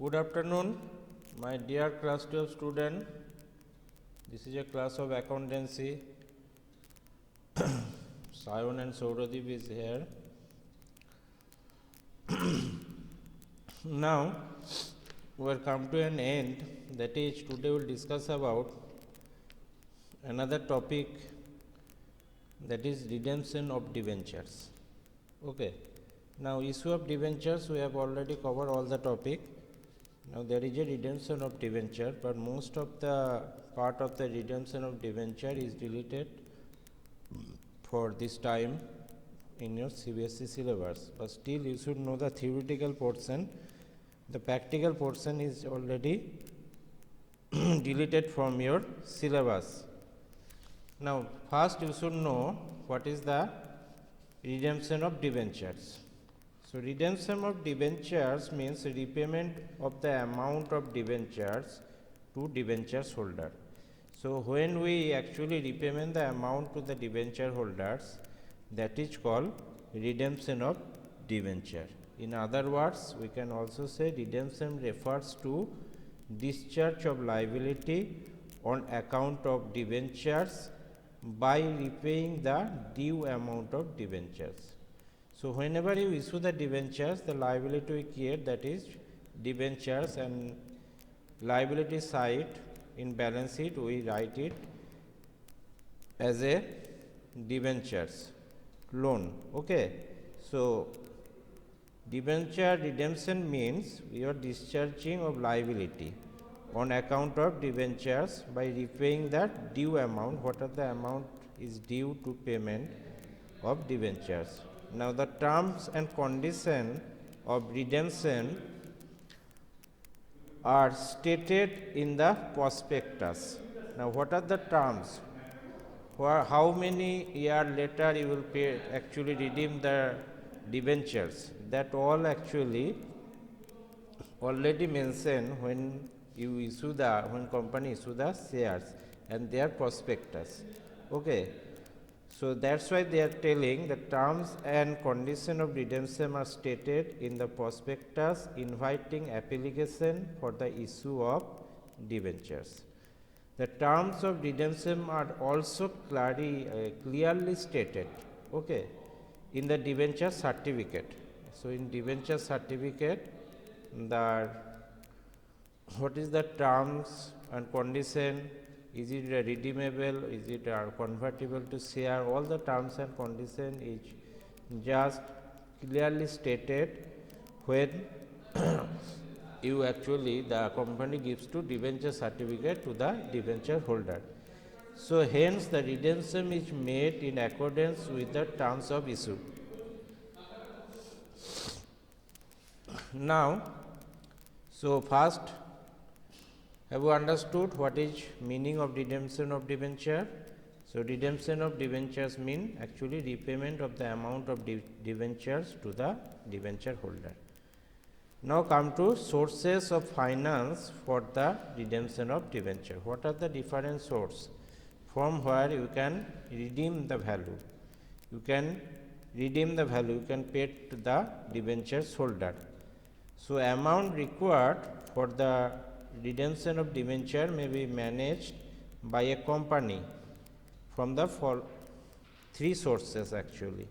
Good afternoon, my dear class 12 student. This is a class of accountancy. Sayon and Sauradip is here. Now, we have come to an end. That is, today we will discuss about another topic, that is redemption of debentures. Okay. Now, issue of debentures, we have already covered all the topic. Now, there is a redemption of debenture, but most of the part of the redemption of debenture is deleted for this time in your CBSE syllabus, but still you should know the theoretical portion. The practical portion is already deleted from your syllabus. Now, first you should know what is the redemption of debentures. So, redemption of debentures means repayment of the amount of debentures to debentures holder. So, when we actually repayment the amount to the debenture holders, that is called redemption of debenture. In other words, we can also say redemption refers to discharge of liability on account of debentures by repaying the due amount of debentures. So, whenever you issue the debentures, the liability we create, that is debentures, and liability side in balance sheet we write it as a debentures loan. Okay. So, debenture redemption means we are discharging of liability on account of debentures by repaying that due amount, what are the amount is due to payment of debentures. Now, the terms and condition of redemption are stated in the prospectus. Now, what are the terms? How many year later you will pay, actually redeem the debentures? That all actually already mentioned when you issue the, when company issue the shares and their prospectus. Okay. So, that is why they are telling the terms and condition of redemption are stated in the prospectus inviting application for the issue of debentures. The terms of redemption are also clearly stated, okay, in the debenture certificate. So, in debenture certificate, what is the terms and condition, is it redeemable, is it convertible to share, all the terms and condition is just clearly stated when you actually the company gives to debenture certificate to the debenture holder. So, hence the redemption is made in accordance with the terms of issue. Now, so first, have you understood what is meaning of redemption of debenture? So, redemption of debentures mean actually repayment of the amount of debentures to the debenture holder. Now, come to sources of finance for the redemption of debenture. What are the different sources from where you can redeem the value? You can redeem the value, you can pay to the debentures holder. So, amount required for the redemption of debenture may be managed by a company from the three sources actually.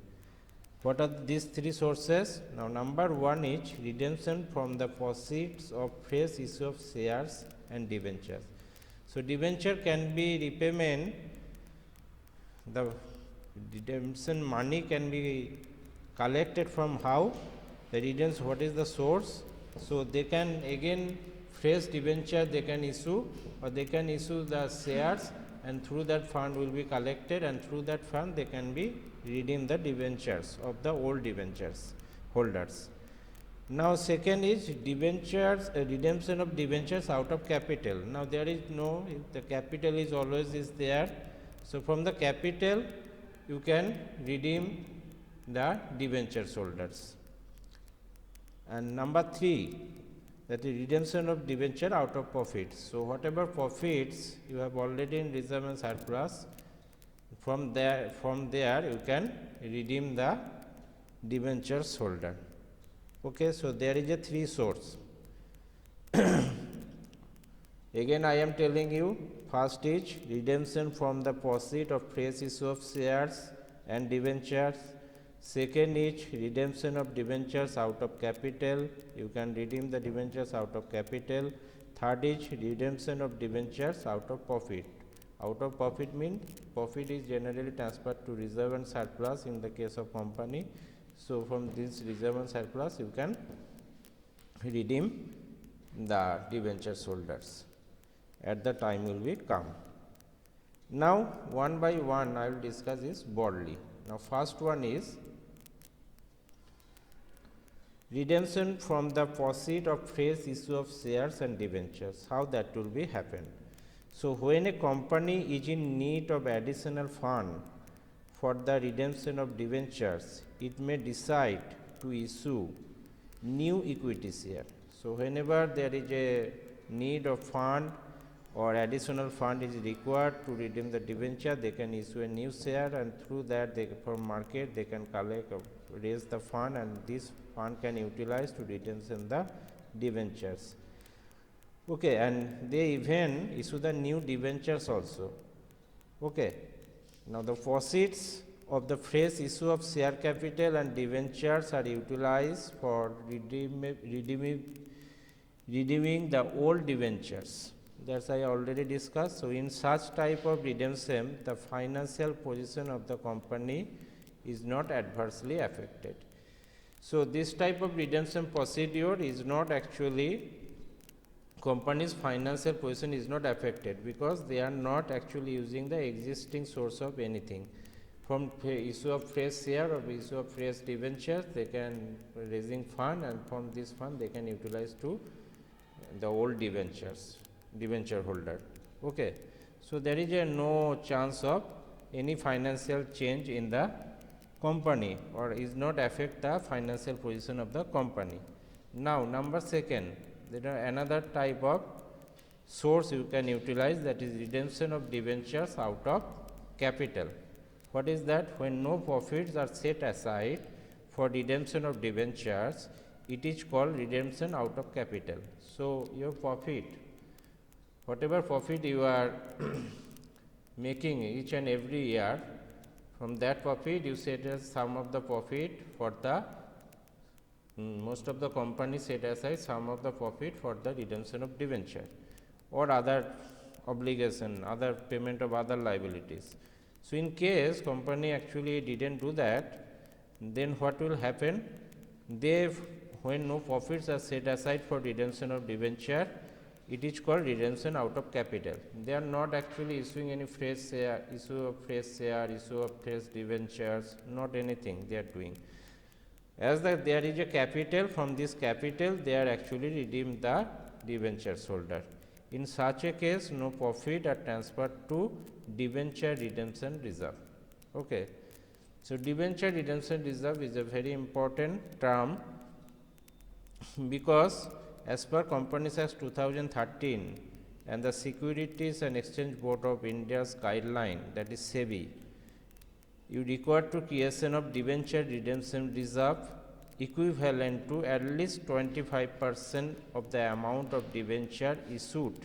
What are these three sources? Now, number one is redemption from the proceeds of fresh issue of shares and debentures. So, debenture can be repayment, the redemption money can be collected from how? The redemption, what is the source? So, they can again fresh debenture they can issue, or they can issue the shares, and through that fund will be collected, and through that fund they can be redeem the debentures of the old debentures holders. Now, second is debentures, redemption of debentures out of capital. Now, there is no, the capital is always is there. So, from the capital you can redeem the debentures holders. And number three, that is redemption of debenture out of profits. So, whatever profits you have already in reserve and surplus, from there you can redeem the debentures holder. Okay, so there is a three source. Again I am telling you, first is redemption from the proceeds of fresh issue of shares and debentures. Second is redemption of debentures out of capital. You can redeem the debentures out of capital. Third is redemption of debentures out of profit. Out of profit means profit is generally transferred to reserve and surplus in the case of company. So from this reserve and surplus you can redeem the debentures holders at the time will be come. Now one by one I will discuss this broadly. Now first one is redemption from the proceeds of fresh issue of shares and debentures. How that will be happen? So when a company is in need of additional fund for the redemption of debentures, it may decide to issue new equity share. So whenever there is a need of fund or additional fund is required to redeem the debenture, they can issue a new share, and through that they from market they can collect or raise the fund, and this fund can utilize to redemption the debentures. Okay, and they even issue the new debentures also. Okay, now the proceeds of the fresh issue of share capital and debentures are utilized for redeeming the old debentures. That's I already discussed. So in such type of redemption, the financial position of the company is not adversely affected. So this type of redemption procedure is not actually company's financial position is not affected, because they are not actually using the existing source of anything. From issue of fresh share or issue of fresh debentures, they can raising fund, and from this fund they can utilize to the old debenture holder. Okay, so there is no chance of any financial change in the company, or is not affect the financial position of the company. Now number second, there are another type of source you can utilize, that is redemption of debentures out of capital. What is that? When no profits are set aside for redemption of debentures, it is called redemption out of capital. So your profit, whatever profit you are making each and every year, from that profit you set as sum of the profit for the most of the companies set aside sum of the profit for the redemption of debenture or other obligation, other payment of other liabilities. So in case company actually didn't do that, then what will happen? They, when no profits are set aside for redemption of debenture, it is called redemption out of capital. They are not actually issuing any fresh share, issue of fresh debentures, not anything they are doing. As that there is a capital, from this capital they are actually redeem the debentures holder. In such a case, no profit are transferred to debenture redemption reserve. Okay. So debenture redemption reserve is a very important term, because as per Companies Act 2013 and the Securities and Exchange Board of India's guideline, that is SEBI, you require to creation of debenture redemption reserve equivalent to at least 25% of the amount of debenture issued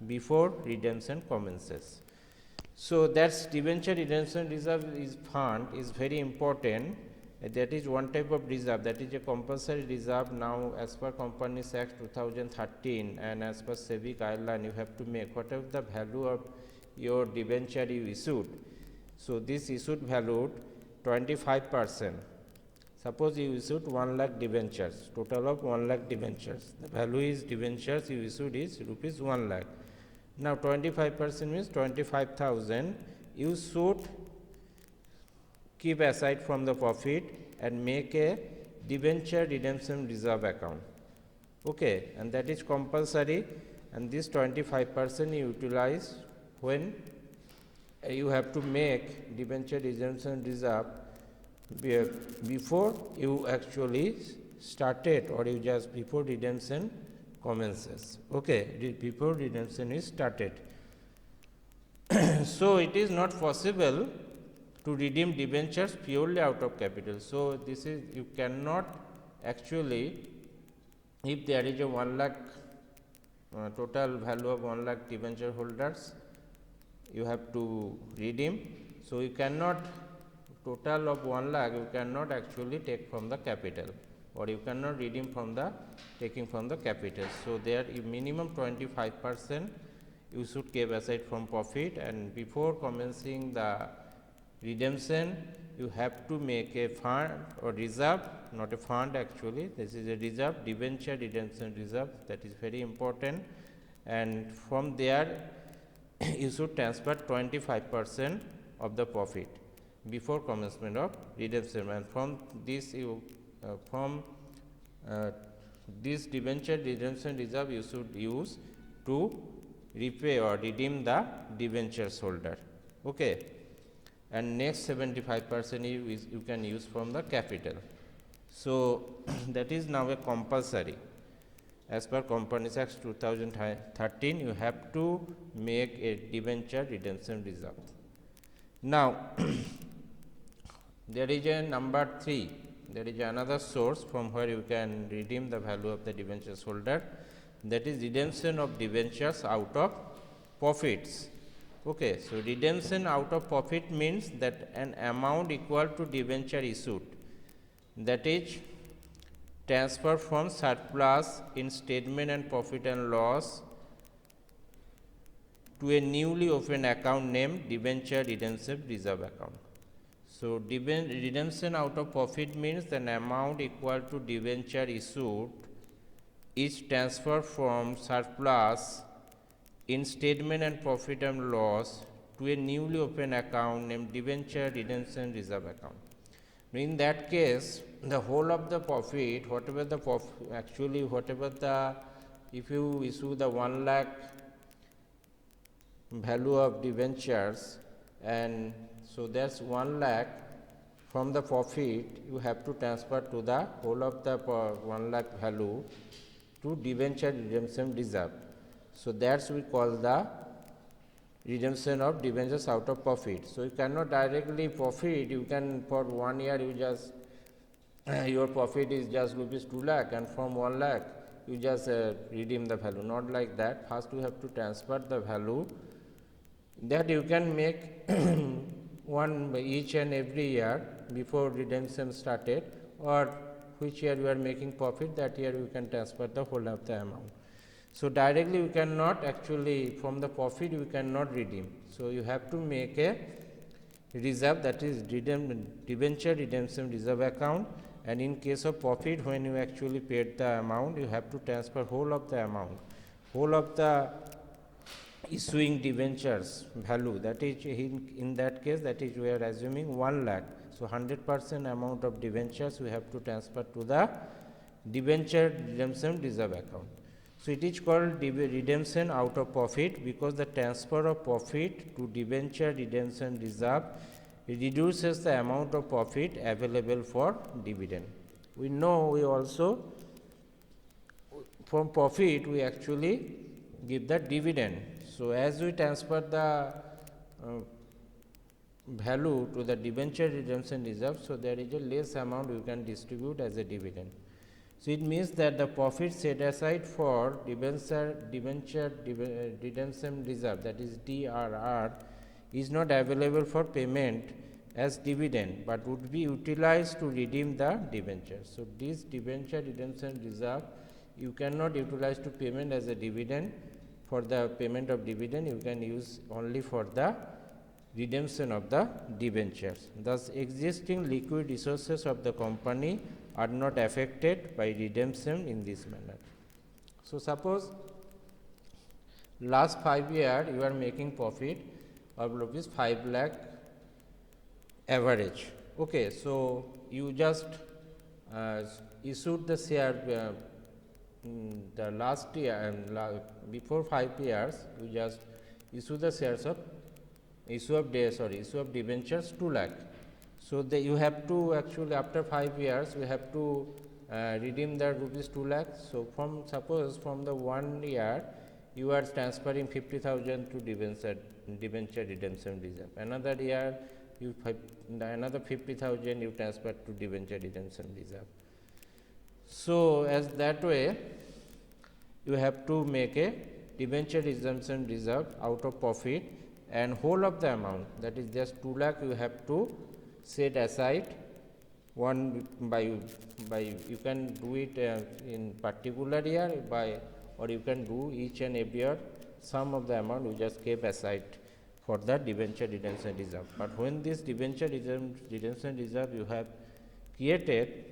before redemption commences. So that's debenture redemption reserve is fund is very important. That is one type of reserve, that is a compulsory reserve. Now as per Companies Act 2013 and as per SEBI guideline, you have to make whatever the value of your debenture you issued. So this issued valued 25%. Suppose you issued 1 lakh debentures, total of 1 lakh debentures. The value is debentures you issued is rupees 1 lakh. Now 25% means 25,000 you should keep aside from the profit and make a debenture redemption reserve account. Okay, and that is compulsory, and this 25% you utilize when you have to make debenture redemption reserve before you actually started, or you just before redemption commences. Okay, before redemption is started. So it is not possible to redeem debentures purely out of capital. So this is, you cannot actually, if there is a 1 lakh total value of 1 lakh debenture holders you have to redeem. So, you cannot total of 1 lakh you cannot actually take from the capital, or you cannot redeem from the taking from the capital. So, there minimum 25% you should keep aside from profit, and before commencing the redemption you have to make a fund or reserve, not a fund actually, this is a reserve, debenture redemption reserve, that is very important, and from there you should transfer 25% of the profit before commencement of redemption, and from this you this debenture redemption reserve you should use to repay or redeem the debentures holder. Okay. And next 75% you can use from the capital. So, that is now a compulsory. As per Companies Act 2013, you have to make a debenture redemption reserve. Now, there is a number 3, there is another source from where you can redeem the value of the debentures holder, that is redemption of debentures out of profits. Okay, so redemption out of profit means that an amount equal to debenture issued, that is transfer from surplus in statement and profit and loss to a newly opened account named debenture redemption reserve account. So, redemption out of profit means an amount equal to debenture issued is transferred from surplus in statement and profit and loss to a newly opened account named debenture redemption reserve account. In that case, the whole of the profit, whatever the actually whatever the, if you issue the 1 lakh value of debentures, and so that's 1 lakh from the profit you have to transfer to the whole of the 1 lakh value to debenture redemption reserve. So, that's we call the redemption of debentures out of profit. So, you cannot directly profit, you can for 1 year you just your profit is just rupees 2 lakh, and from 1 lakh you just redeem the value, not like that. First you have to transfer the value that you can make one each and every year before redemption started, or which year you are making profit, that year you can transfer the whole of the amount. So, directly you cannot actually from the profit you cannot redeem. So, you have to make a reserve, that is debenture redemption reserve account, and in case of profit when you actually paid the amount you have to transfer whole of the amount, whole of the issuing debentures value, that is in that case that is we are assuming 1 lakh. So, 100% amount of debentures we have to transfer to the debenture redemption reserve account. So, it is called redemption out of profit because the transfer of profit to debenture redemption reserve reduces the amount of profit available for dividend. We know we also from profit we actually give the dividend. So, as we transfer the value to the debenture redemption reserve, so there is a less amount we can distribute as a dividend. So, it means that the profit set aside for debenture redemption reserve, that is DRR, is not available for payment as dividend, but would be utilized to redeem the debenture. So, this debenture redemption reserve you cannot utilize to payment as a dividend. For the payment of dividend you can use only for the redemption of the debentures. Thus, existing liquid resources of the company are not affected by redemption in this manner. So, suppose last 5 years you are making profit of rupees 5 lakh average. Okay, so, you just issued the share the last year and before 5 years you just issue the shares of issue of debentures 2 lakh. So, you have to actually after 5 years you have to redeem the rupees 2 lakh. So, from suppose from the 1 year you are transferring 50,000 to debenture redemption reserve, another year you another 50,000 you transfer to debenture redemption reserve. So, as that way you have to make a debenture redemption reserve out of profit, and whole of the amount, that is just 2 lakh, you have to set aside one by you can do it in particular year by, or you can do each and every year some of the amount you just keep aside for the debenture redemption reserve. But when this debenture redemption reserve you have created,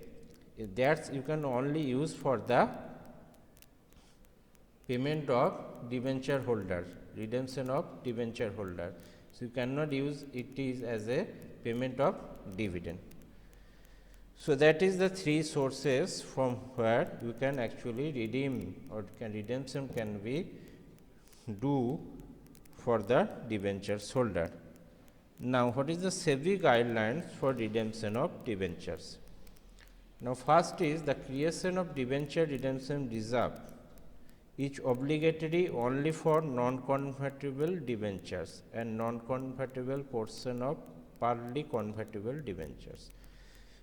that's you can only use for the payment of debenture holder, redemption of debenture holder. So, you cannot use it is as a payment of dividend. So, that is the three sources from where you can actually redeem, or redemption can be do for the debentures holder. Now, what is the SEBI guidelines for redemption of debentures? Now, first is the creation of debenture redemption reserve is obligatory only for non-convertible debentures and non-convertible portion of partly convertible debentures.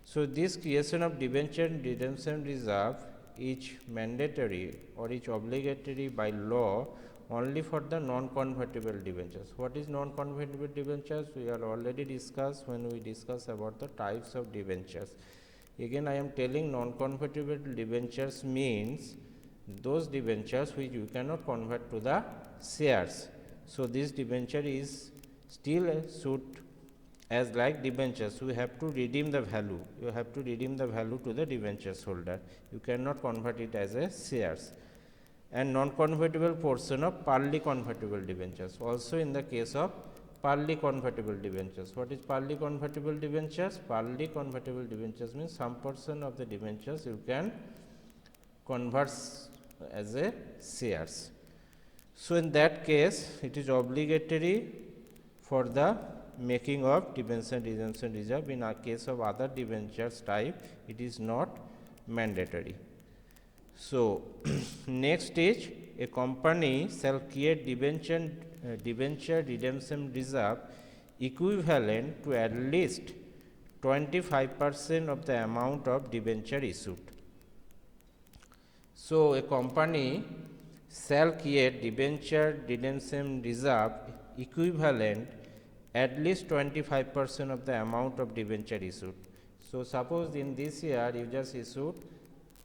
So, this creation of debenture redemption reserve is mandatory or is obligatory by law only for the non-convertible debentures. What is non-convertible debentures? We are already discussed when we discuss about the types of debentures. Again, I am telling non-convertible debentures means those debentures which you cannot convert to the shares. So, this debenture is still should as like debentures, you have to redeem the value, you have to redeem the value to the debentures holder, you cannot convert it as a shares. And non-convertible portion of partly convertible debentures, also in the case of partly convertible debentures. What is partly convertible debentures? Partly convertible debentures means some portion of the debentures you can convert as a shares. So, in that case it is obligatory for the making of debenture redemption reserve. In a case of other debentures type, it is not mandatory. So, next is a company shall create debenture redemption reserve equivalent to at least 25% of the amount of debenture issued. So, a company shall create debenture redemption reserve equivalent at least 25% of the amount of debenture issued. So, suppose in this year you just issued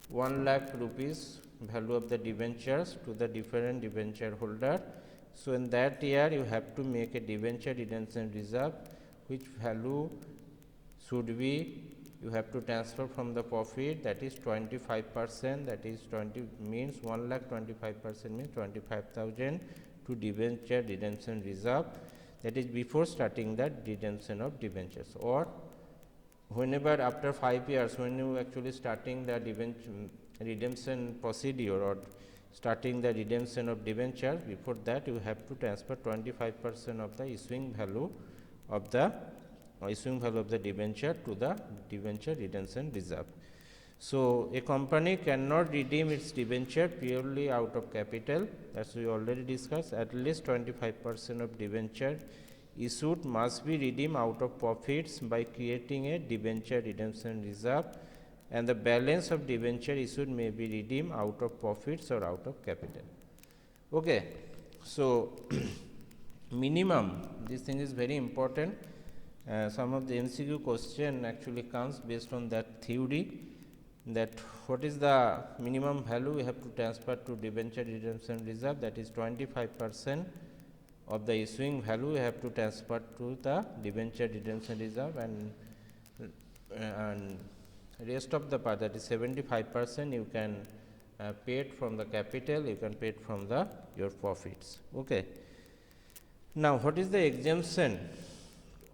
1 lakh rupees value of the debentures to the different debenture holder. So, in that year you have to make a debenture redemption reserve which value should be, you have to transfer from the profit, that is 25%, that is 20 means 1 lakh 25% means 25,000 to debenture redemption reserve, that is before starting the redemption of debentures, or whenever after 5 years when you actually starting the redemption procedure or starting the redemption of debenture, before that you have to transfer 25% of the issuing value of the debenture to the debenture redemption reserve. So, a company cannot redeem its debenture purely out of capital, as we already discussed. At least 25% of debenture issued must be redeemed out of profits by creating a debenture redemption reserve, and the balance of debenture issued may be redeemed out of profits or out of capital. Okay. So, minimum, this thing is very important. Some of the MCQ question actually comes based on that theory, that what is the minimum value we have to transfer to debenture redemption reserve, that is 25% of the issuing value we have to transfer to the debenture redemption reserve, and rest of the part, that is 75%, you can pay it from the capital, you can pay it from the your profits. Okay. Now, what is the exemption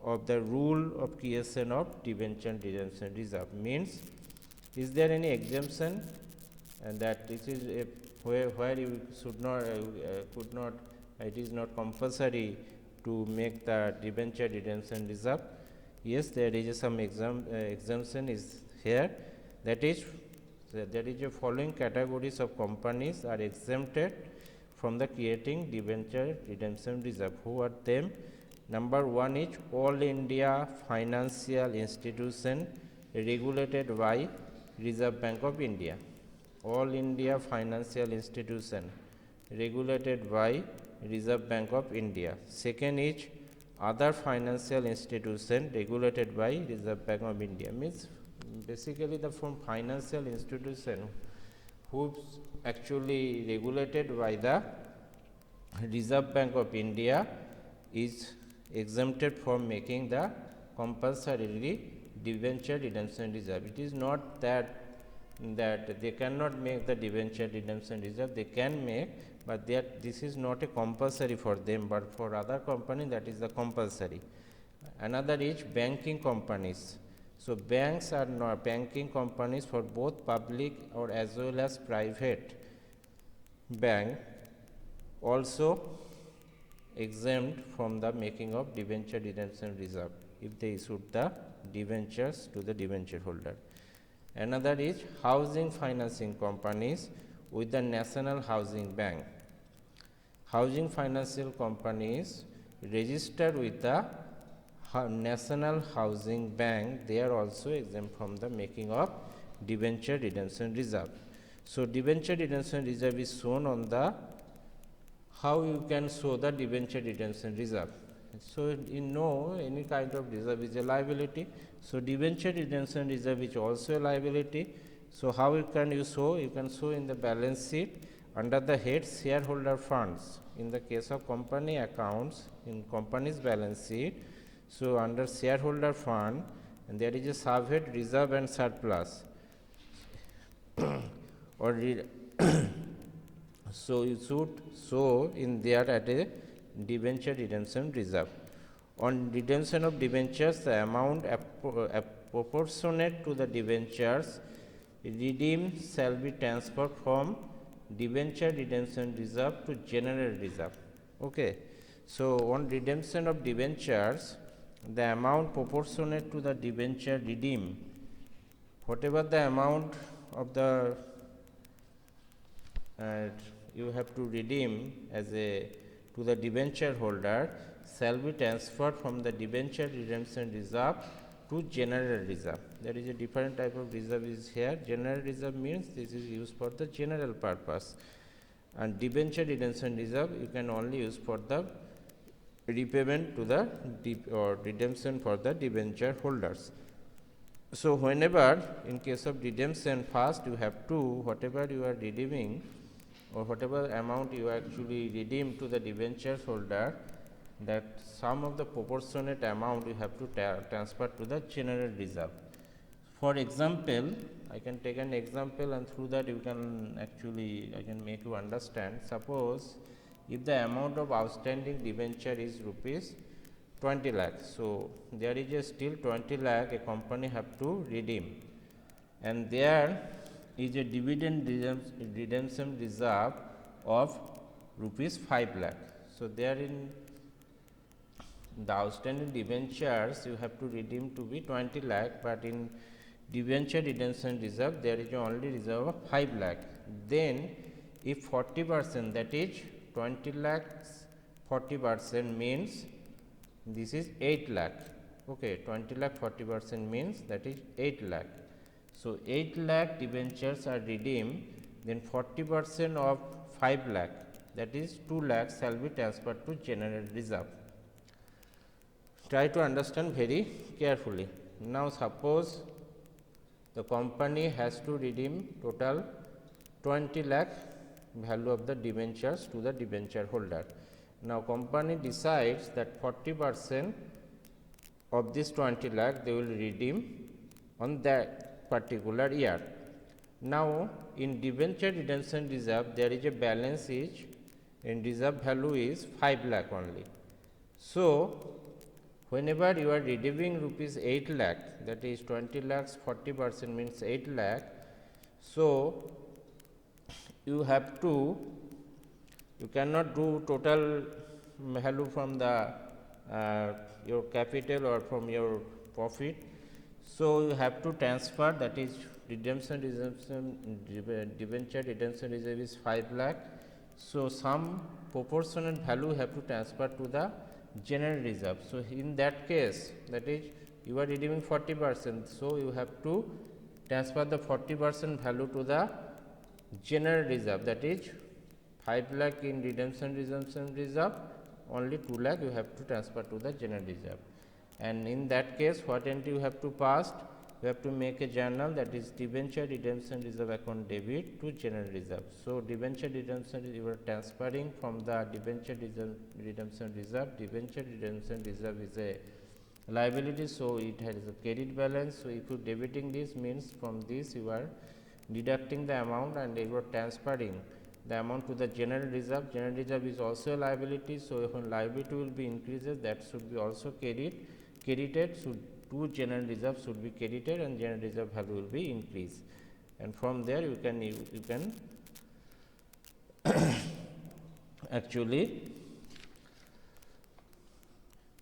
of the rule of creation of debenture redemption reserve? Means, is there any exemption, and that this is a where you should not could not, it is not compulsory to make the debenture redemption reserve? Yes, there is some exemption is here, that is there is a following categories of companies are exempted from the creating debenture redemption reserve. Who are them? Number 1 is All India Financial Institution regulated by Reserve Bank of India. all India financial institution regulated by Reserve Bank of India. Second is other financial institution regulated by Reserve Bank of India. Means basically the from financial institution who's actually regulated by the Reserve Bank of India is exempted from making the compulsory debenture redemption reserve. It is not that they cannot make the debenture redemption reserve, they can make, but that this is not a compulsory for them, but for other company that is the compulsory. Another is banking companies. So banks are not banking companies for both public or as well as private bank also exempt from the making of debenture redemption reserve if they issued the debentures to the debenture holder. Another is housing financing companies with the National Housing Bank. Housing financial companies registered with the National Housing Bank, they are also exempt from the making of debenture redemption reserve. So debenture redemption reserve is shown on the how you can show the debenture redemption reserve. So you know any kind of reserve is a liability. So debenture redemption reserve is also a liability. So how you can show? You can show in the balance sheet under the head shareholder funds. In the case of company accounts, in company's balance sheet, so under shareholder fund, and there is a subhead reserve and surplus. Or so you should show in there at a debenture redemption reserve. On redemption of debentures, the amount proportionate to the debentures redeemed shall be transferred from debenture redemption reserve to general reserve. Okay. So on redemption of debentures, the amount proportionate to the debenture redeemed, whatever the amount of the you have to redeem as a to the debenture holder shall be transferred from the debenture redemption reserve to general reserve. There is a different type of reserve is here. General reserve means this is used for the general purpose, and debenture redemption reserve you can only use for the repayment to the or redemption for the debenture holders. So whenever in case of redemption, first you have to whatever you are redeeming or whatever amount you actually redeem to the debenture holder, that sum of the proportionate amount you have to transfer to the general reserve. For example, I can take an example and through that you can actually I can make you understand. Suppose if the amount of outstanding debenture is rupees 20 lakh, so there is a still 20 lakh a company have to redeem, and there is a dividend redemption reserve of rupees 5 lakh. So there in the outstanding debentures you have to redeem to be 20 lakh, but in debenture redemption reserve there is only reserve of 5 lakh. Then if 40%, that is 20 lakhs 40% means this is 8 lakh. Okay, 20 lakh 40% means that is 8 lakh. So 8 lakh debentures are redeemed, then 40% of 5 lakh, that is 2 lakh shall be transferred to general reserve. Try to understand very carefully. Now suppose the company has to redeem total 20 lakh value of the debentures to the debenture holder. Now company decides that 40% of this 20 lakh they will redeem on that particular year. Now in debenture redemption reserve there is a balance is in reserve value is 5 lakh only. So whenever you are redeeming rupees 8 lakh, that is 20 lakhs 40% means 8 lakh. So you have to, you cannot do total value from the your capital or from your profit. So you have to transfer, that is debenture redemption reserve is 5 lakh. So some proportionate value you have to transfer to the general reserve. So in that case, that is you are redeeming 40%, so you have to transfer the 40% value to the general reserve, that is 5 lakh in redemption reserve, only 2 lakh you have to transfer to the general reserve. And in that case, what entry you have to pass? You have to make a journal, that is debenture redemption reserve account debit to general reserve. So debenture redemption, you are transferring from the debenture redemption reserve. Debenture redemption reserve is a liability, so it has a credit balance. So if you debiting this, means from this you are deducting the amount and you are transferring the amount to the general reserve. General reserve is also a liability, so when liability will be increases, that should be also credited. So to general reserve should be credited and general reserve value will be increased, and from there you can actually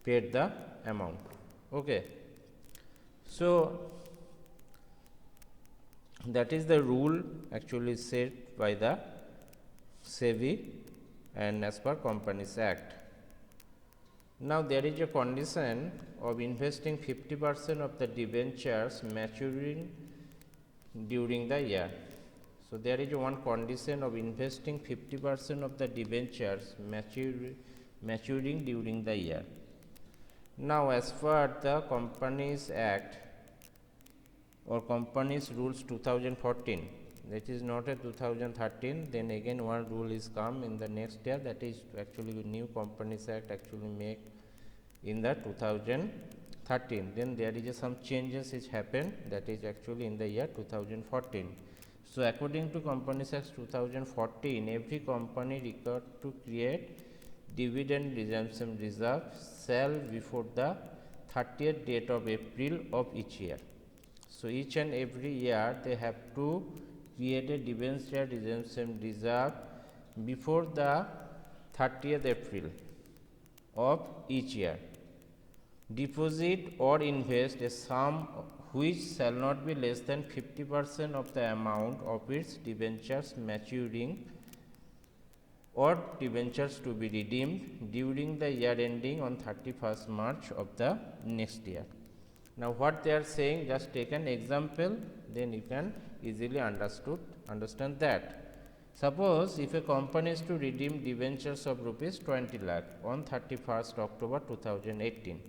paid the amount. Okay. So that is the rule actually set by the SEBI and as per Companies Act. Now there is a condition of investing 50% of the debentures maturing during the year. So there is one condition of investing 50% of the debentures maturing during the year. Now as per the Companies Act or Companies Rules 2014, that is not a 2013, then again one rule is come in the next year, that is actually new Companies Act actually make in the 2013. Then there is some changes which happened, that is actually in the year 2014. So according to Companies Act 2014, every company required to create dividend redemption reserve shall before the 30th date of April of each year. So each and every year they have to create a debenture redemption reserve before the 30th April of each year. Deposit or invest a sum which shall not be less than 50% of the amount of its debentures maturing or debentures to be redeemed during the year ending on 31st March of the next year. Now what they are saying, just take an example, then you can easily understand that. Suppose if a company is to redeem debentures of rupees 20 lakh on 31st October 2018.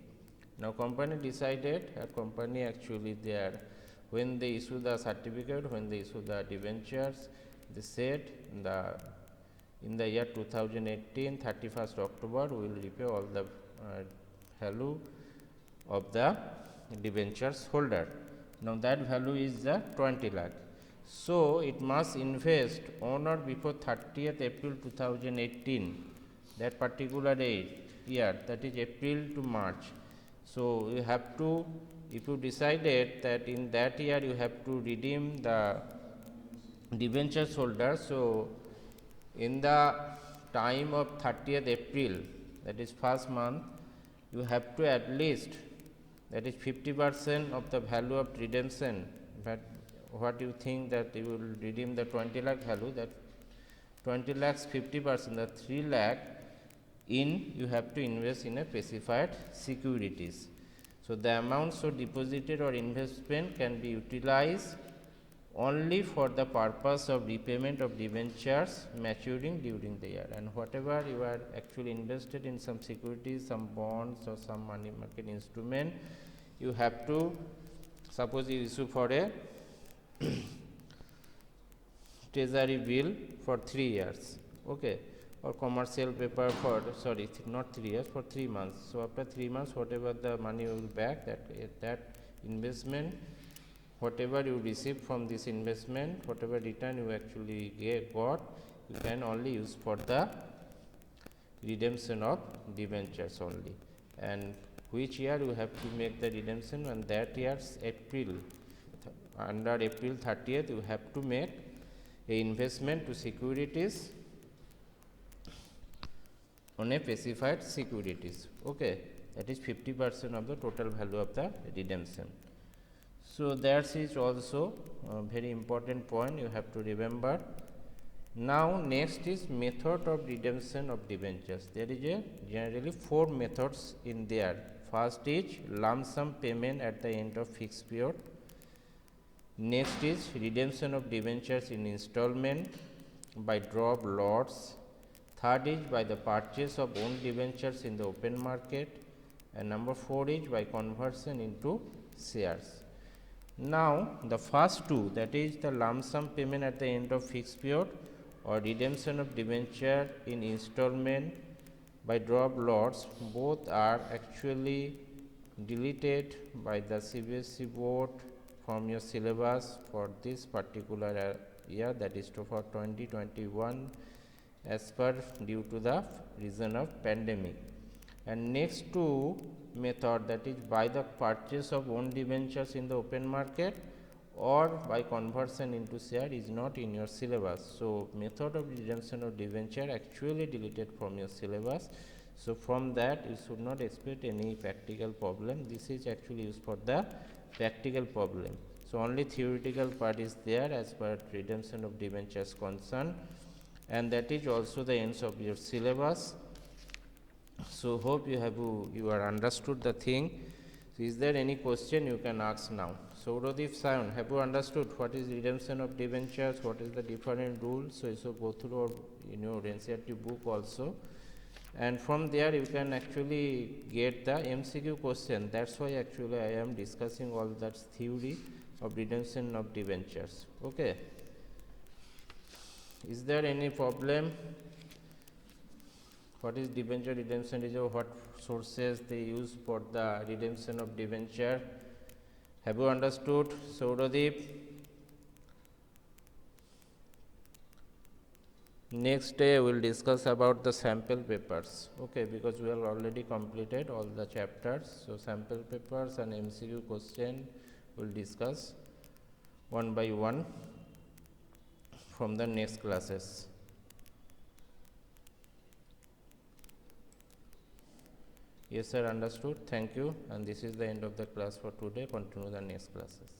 Now company decided, a company actually there, when they issue the certificate, when they issue the debentures, they said in the year 2018, 31st October, we will repay all the value of the debentures holder. Now that value is the 20 lakh. So it must invest on or before 30th April 2018, that particular year, that is April to March. So you have to, if you decided that in that year you have to redeem the debentures holder, so in the time of 30th April, that is first month, you have to at least, that is 50% of the value of redemption. But what you think that you will redeem the 20 lakh value, that 20 lakhs 50%, the 3 lakh in you have to invest in a specified securities. So the amount so deposited or investment can be utilized only for the purpose of repayment of debentures maturing during the year, and whatever you are actually invested in some securities, some bonds or some money market instrument, you have to, suppose you issue for a treasury bill for 3 years, okay, or commercial paper for, sorry, not 3 years, for 3 months. So after 3 months, whatever the money you will back, that investment, whatever you receive from this investment, whatever return you actually got, you can only use for the redemption of debentures only. And which year you have to make the redemption, and that year's April, under April 30th, you have to make a investment to securities on a specified securities, okay, that is 50% of the total value of the redemption. So that is also a very important point you have to remember. Now next is method of redemption of debentures. There is a generally 4 methods in there. First is lump sum payment at the end of fixed period. Next is redemption of debentures in installment by draw of lots. Third is by the purchase of own debentures in the open market, and number 4 is by conversion into shares. Now, the first two, that is the lump sum payment at the end of fixed period or redemption of debenture in installment by draw of lots, both are actually deleted by the CBSE board from your syllabus for this particular year, that is for 2021, as per due to the reason of pandemic. And next two method, that is by the purchase of own debentures in the open market or by conversion into share, is not in your syllabus. So, method of redemption of debenture actually deleted from your syllabus. So, from that you should not expect any practical problem. This is actually used for the practical problem. So, only theoretical part is there as per redemption of debentures concerned, and that is also the ends of your syllabus. So, hope you are understood the thing. So, is there any question you can ask now? So, Rodip Sayon, have you understood what is redemption of debentures, what is the different rules? So, you should go through our NCERT book also, and from there you can actually get the MCQ question. That's why actually I am discussing all that theory of redemption of debentures. Okay. Is there any problem? What is debenture redemption? Is what sources they use for the redemption of debenture? Have you understood, Sauradip? Next day we will discuss about the sample papers. Okay, because we have already completed all the chapters. So, sample papers and MCQ question we will discuss one by one from the next classes. Yes sir, understood. Thank you, and this is the end of the class for today. Continue the next classes.